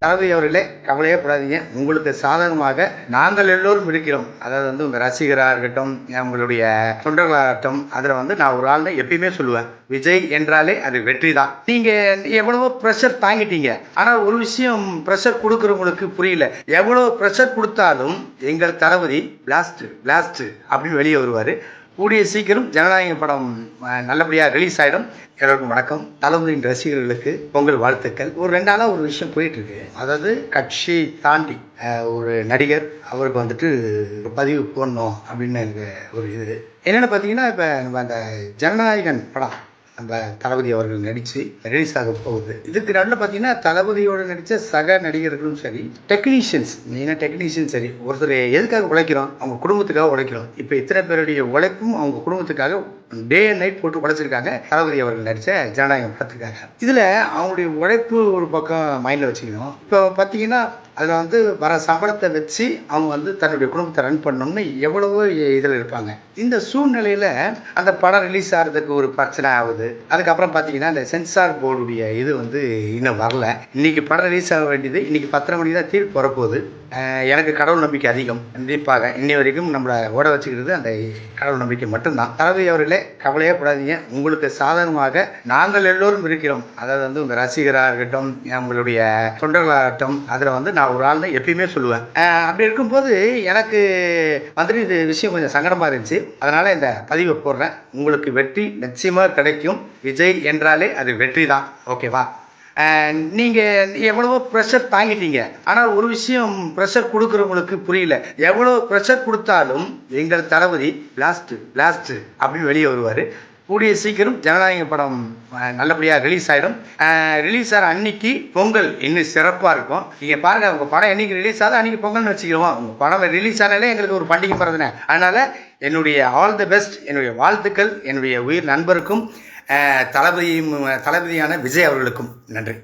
தளபதி அவர்களே, கவலையே படாதீங்க. உங்களுக்கு சாதகமாக நாங்கள் எல்லோரும் இருக்கிறோம். அதாவது உங்கள் ரசிகராக இருக்கட்டும், உங்களுடைய தொண்டர்களாகட்டும், அதில் நான் ஒரு ஆள்னு எப்பயுமே சொல்லுவேன். விஜய் என்றாலே அது வெற்றி தான். நீங்கள் எவ்வளவோ ப்ரெஷர் தாங்கிட்டீங்க. ஆனால் ஒரு விஷயம் ப்ரெஷர் கொடுக்குறவங்களுக்கு புரியல. எவ்வளோ ப்ரெஷர் கொடுத்தாலும் எங்கள் தளபதி பிளாஸ்ட் அப்படின்னு வெளியே வருவார். கூடிய சீக்கிரம் ஜனநாயக படம் நல்லபடியாக ரிலீஸ் ஆகிடும். எல்லோருக்கும் வணக்கம். தளபதியின் ரசிகர்களுக்கு பொங்கல் வாழ்த்துக்கள். ஒரு 2 நாளாக ஒரு விஷயம் போயிட்டுருக்கு. அதாவது கட்சி தாண்டி ஒரு நடிகர் அவருக்கு பதிவு போடணும் அப்படின்னு எனக்கு ஒரு இது என்னென்னு பார்த்தீங்கன்னா, இப்போ நம்ம அந்த ஜனநாயகன் படம் நம்ம தளபதி அவர்கள் நடித்து ரிலீஸ் ஆக போகுது. இதுக்கு நடுவில் பார்த்தீங்கன்னா, தளபதியோடு நடித்த சக நடிகர்களும் சரி, டெக்னீஷியன்ஸ் மெயினாக டெக்னீஷியன் சரி, ஒருத்தர் எதுக்காக உழைக்கிறோம்? அவங்க குடும்பத்துக்காக உழைக்கிறோம். இப்போ இத்தனை பேருடைய உழைப்பும் அவங்க குடும்பத்துக்காக டே அண்ட் நைட் போட்டு உழைச்சிருக்காங்க தளபதி அவர்கள் நடித்த ஜனநாயகம் படத்துக்காக. இதில் அவங்களுடைய உழைப்பு ஒரு பக்கம் மைண்டில் வச்சுக்கணும். இப்போ பார்த்தீங்கன்னா, அதில் வர சம்பளத்தை வச்சு அவங்க தன்னுடைய குடும்பத்தை ரன் பண்ணணும்னு எவ்வளவோ இதில் இருப்பாங்க. இந்த சூழ்நிலையில் அந்த படம் ரிலீஸ் ஆகிறதுக்கு ஒரு பிரச்சனை ஆகுது. அதுக்கப்புறம் பார்த்தீங்கன்னா, இந்த சென்சார் போர்டுடைய இது இன்னும் வரல. இன்றைக்கி படம் ரிலீஸ் ஆக வேண்டியது இன்றைக்கி 10:30 மணிக்கு தான் தீர்ப்பு வரப்போகுது. எனக்கு கடவுள் நம்பிக்கை அதிகம். கண்டிப்பாக இன்னி வரைக்கும் நம்மளை ஓட வச்சுக்கிறது அந்த கடவுள் நம்பிக்கை மட்டும்தான். தளபதி அவர்களே, கவலையே படாதீங்க. உங்களுக்கு சாதகமாக நாங்கள் எல்லோரும் இருக்கிறோம். அதாவது உங்கள் ரசிகராக இருக்கட்டும், உங்களுடைய தொண்டர்களாகட்டும், அதில் நான் ஒரு ஆள்னு எப்பயுமே சொல்லுவேன். அப்படி இருக்கும்போது எனக்கு இது விஷயம் கொஞ்சம் சங்கடமாக இருந்துச்சு. அதனால் இந்த பதிவை போடுறேன். உங்களுக்கு வெற்றி நிச்சயமாக கிடைக்கும். விஜய் என்றாலே அது வெற்றி தான். ஓகேவா? நீங்கள் எவ்வளவோ ப்ரெஷர் தாங்கிட்டீங்க. ஆனால் ஒரு விஷயம் ப்ரெஷர் கொடுக்குறவங்களுக்கு புரியல. எவ்வளோ ப்ரெஷர் கொடுத்தாலும் எங்கள் தளபதி பிளாஸ்ட் அப்படின்னு வெளியே வருவார். கூடிய சீக்கிரம் ஜனநாயக படம் நல்லபடியாக ரிலீஸ் ஆகிடும். ரிலீஸ் ஆகிற அன்னைக்கு பொங்கல் இன்னும் சிறப்பாக இருக்கும். நீங்கள் பாருங்கள், உங்கள் படம் என்றைக்கு ரிலீஸ் ஆகுது அன்றைக்கி பொங்கல்னு வச்சுக்கிறோம். உங்கள் படம் ரிலீஸ் ஆனாலே எங்களுக்கு ஒரு பண்டிகை பிறந்தனே. அதனால் என்னுடைய ஆல் தி பெஸ்ட், என்னுடைய வாழ்த்துக்கள் என்னுடைய உயிர் நண்பருக்கும் தளபதியான விஜய் அவர்களுக்கும் நன்றி.